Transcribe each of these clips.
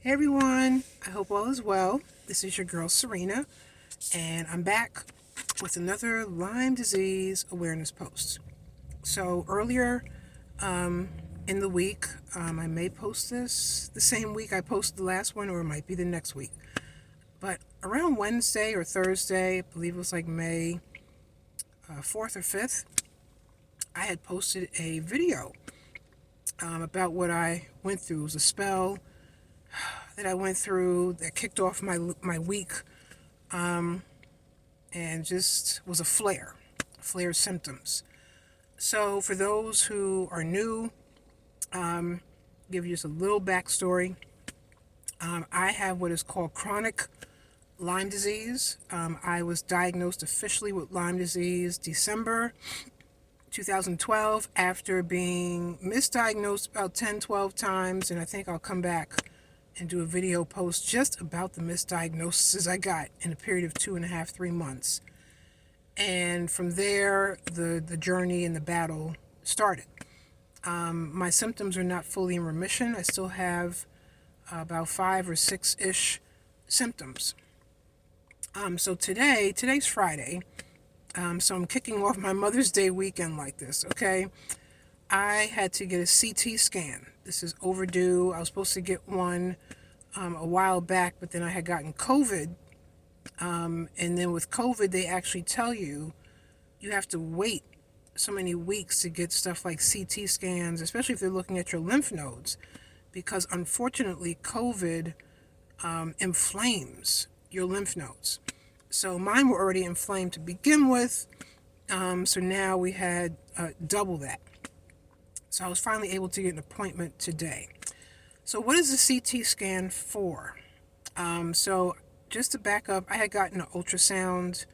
Hey everyone, I hope all is well. This is your girl Serena, and I'm back with another Lyme Disease Awareness post. So earlier in the week, I may post this the same week I posted the last one, or it might be the next week. But around Wednesday or Thursday, I believe it was like May 4th or 5th, I had posted a video about what I went through. It was a spell that I went through that kicked off my week, and just was a flare symptoms. So for those who are new, give you just a little backstory. I have what is called chronic Lyme disease. I was diagnosed officially with Lyme disease December 2012 after being misdiagnosed about 10, 12 times, and I think I'll come back and do a video post just about the misdiagnoses I got in a period of 2.5, 3 months. And from there, the journey and the battle started. My symptoms are not fully in remission. I still have about 5 or 6-ish symptoms. So today's Friday, so I'm kicking off my Mother's Day weekend like this, okay? I had to get a CT scan. This is overdue. I was supposed to get one a while back, but then I had gotten COVID. And then with COVID, they actually tell you have to wait so many weeks to get stuff like CT scans, especially if they're looking at your lymph nodes, because unfortunately, COVID inflames your lymph nodes. So mine were already inflamed to begin with, so now we had double that. So I was finally able to get an appointment today. So what is the CT scan for? So just to back up, I had gotten an ultrasound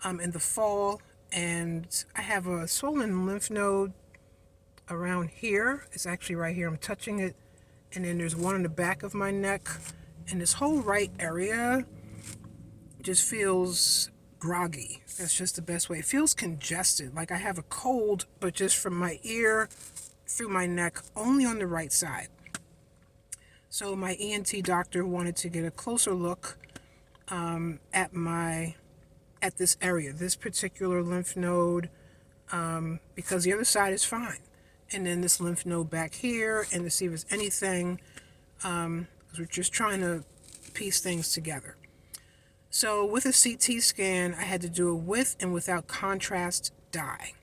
in the fall, and I have a swollen lymph node around here. It's actually right here. I'm touching it, and then there's one in the back of my neck, and this whole right area just feels groggy. That's just the best way. It feels congested, like I have a cold, but just from my ear through my neck, only on the right side. So my ENT doctor wanted to get a closer look at this area, this particular lymph node, because the other side is fine. And then this lymph node back here, and to see if there's anything, because we're just trying to piece things together. So with a CT scan, I had to do it with and without contrast dye.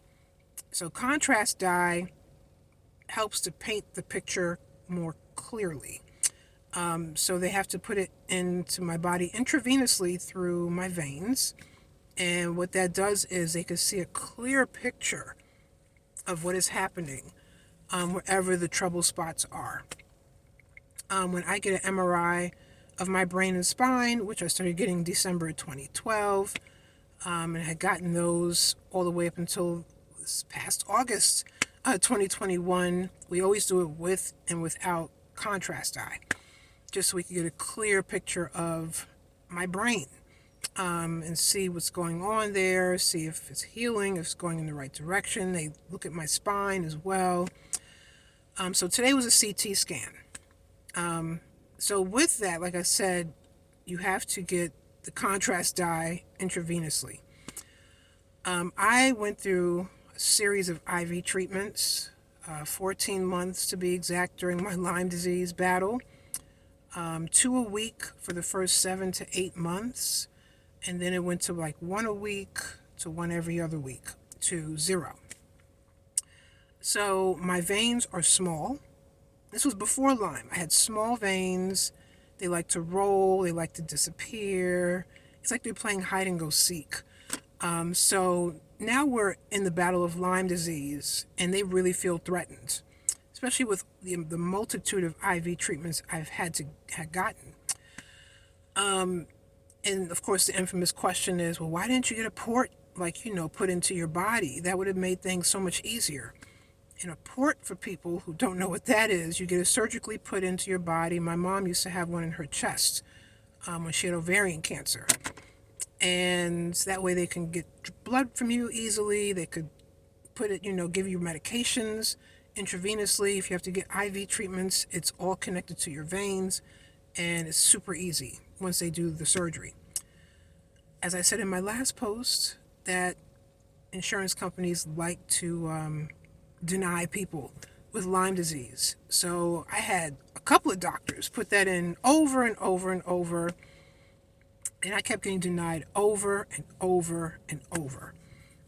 So contrast dye helps to paint the picture more clearly. So they have to put it into my body intravenously through my veins. And what that does is they can see a clear picture of what is happening wherever the trouble spots are. When I get an MRI of my brain and spine, which I started getting December 2012, and I had gotten those all the way up until this past August 2021. We always do it with and without contrast dye, just so we can get a clear picture of my brain, and see what's going on there, see if it's healing, if it's going in the right direction. They look at my spine as well. So today was a CT scan. So with that, like I said, you have to get the contrast dye intravenously. I went through a series of IV treatments, 14 months to be exact, during my Lyme disease battle. 2 a week for the first 7 to 8 months, and then it went to like 1 a week to 1 every other week to 0. So my veins are small. This was before Lyme. I had small veins. They like to roll. They like to disappear. It's like they're playing hide and go seek. So now we're in the battle of Lyme disease, and they really feel threatened, especially with the multitude of IV treatments I've had gotten. And of course, the infamous question is, well, why didn't you get a port, put into your body? That would have made things so much easier. And a port, for people who don't know what that is, you get it surgically put into your body. My mom used to have one in her chest when she had ovarian cancer. And that way they can get blood from you easily. They could put it, give you medications intravenously. If you have to get IV treatments, it's all connected to your veins. and it's super easy once they do the surgery. As I said in my last post, that insurance companies like to deny people with Lyme disease. So I had a couple of doctors put that in over and over and over, and I kept getting denied over and over and over.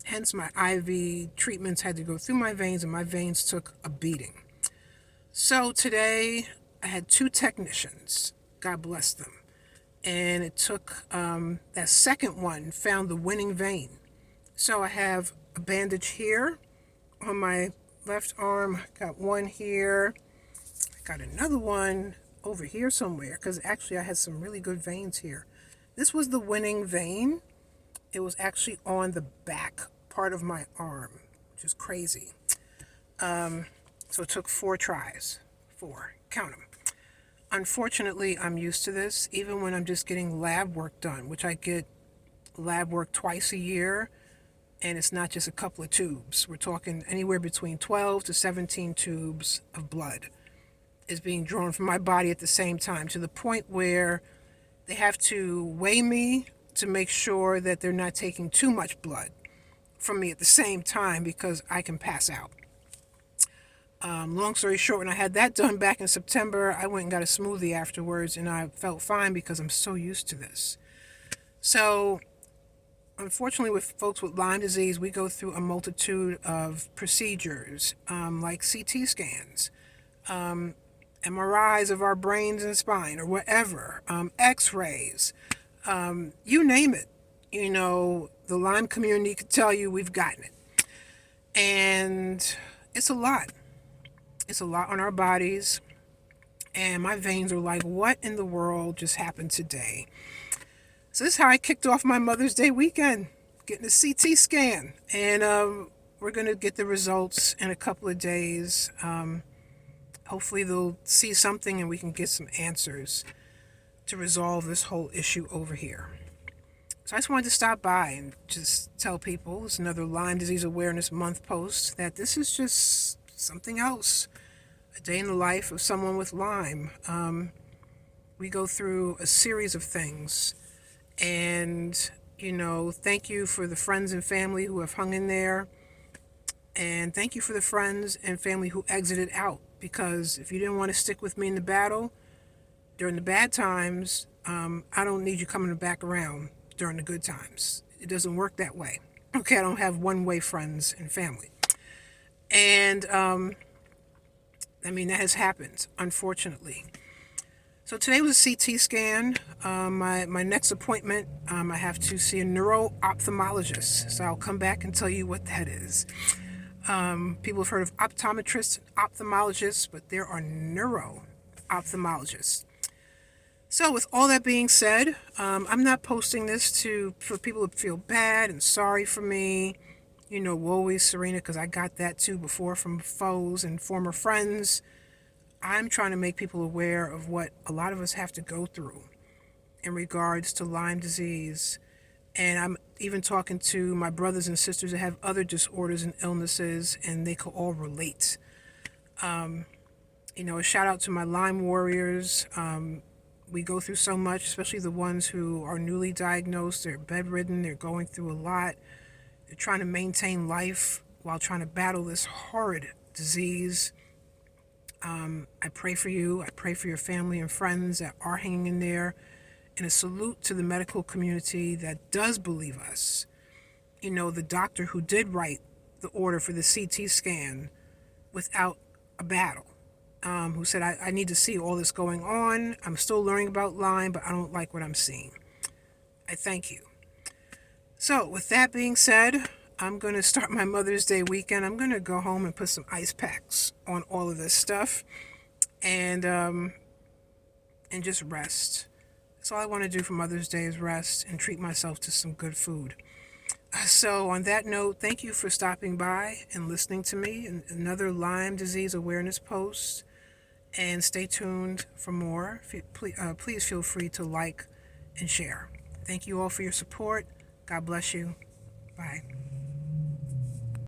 Hence, my IV treatments had to go through my veins, and my veins took a beating. So today, I had 2 technicians, God bless them, and it took, that second one found the winning vein. So I have a bandage here on my left arm, I got one here, I got another one over here somewhere, because actually I had some really good veins here. This was the winning vein. It was actually on the back part of my arm, which is crazy. So it took 4 tries. 4. Count them. Unfortunately, I'm used to this, even when I'm just getting lab work done, which I get lab work twice a year, and it's not just a couple of tubes. We're talking anywhere between 12 to 17 tubes of blood is being drawn from my body at the same time, to the point where they have to weigh me to make sure that they're not taking too much blood from me at the same time, because I can pass out. Long story short, when I had that done back in September, I went and got a smoothie afterwards, and I felt fine because I'm so used to this. So, unfortunately, with folks with Lyme disease, we go through a multitude of procedures, like CT scans, MRIs of our brains and spine, or whatever, X-rays, you name it. You know, the Lyme community could tell you we've gotten it. And it's a lot. It's a lot on our bodies. And my veins are like, what in the world just happened today? So this is how I kicked off my Mother's Day weekend, getting a CT scan. And we're going to get the results in a couple of days. Hopefully they'll see something and we can get some answers to resolve this whole issue over here. So I just wanted to stop by and just tell people, it's another Lyme Disease Awareness Month post, that this is just something else. A day in the life of someone with Lyme. We go through a series of things. And, you know, thank you for the friends and family who have hung in there. And thank you for the friends and family who exited out. Because if you didn't want to stick with me in the battle during the bad times, I don't need you coming back around during the good times. It doesn't work that way. Okay, I don't have one-way friends and family. And, I mean, that has happened, unfortunately. So today was a CT scan. My next appointment, I have to see a neuro-ophthalmologist. So I'll come back and tell you what that is. People have heard of optometrists and ophthalmologists, but there are neuro-ophthalmologists. So with all that being said, I'm not posting this for people to feel bad and sorry for me. You know, woe is Serena, because I got that too before from foes and former friends. I'm trying to make people aware of what a lot of us have to go through in regards to Lyme disease. And I'm even talking to my brothers and sisters that have other disorders and illnesses, and they could all relate. You know, a shout out to my Lyme warriors. We go through so much, especially the ones who are newly diagnosed. They're bedridden. They're going through a lot. They're trying to maintain life while trying to battle this horrid disease. I pray for you. I pray for your family and friends that are hanging in there. And a salute to the medical community that does believe us. You know, the doctor who did write the order for the CT scan without a battle. Who said, I need to see all this going on. I'm still learning about Lyme, but I don't like what I'm seeing. I thank you. So, with that being said, I'm going to start my Mother's Day weekend. I'm going to go home and put some ice packs on all of this stuff and just rest. That's all I want to do for Mother's Day is rest and treat myself to some good food. So on that note, thank you for stopping by and listening to me in another Lyme Disease Awareness post. And stay tuned for more. Please feel free to like and share. Thank you all for your support. God bless you. Bye.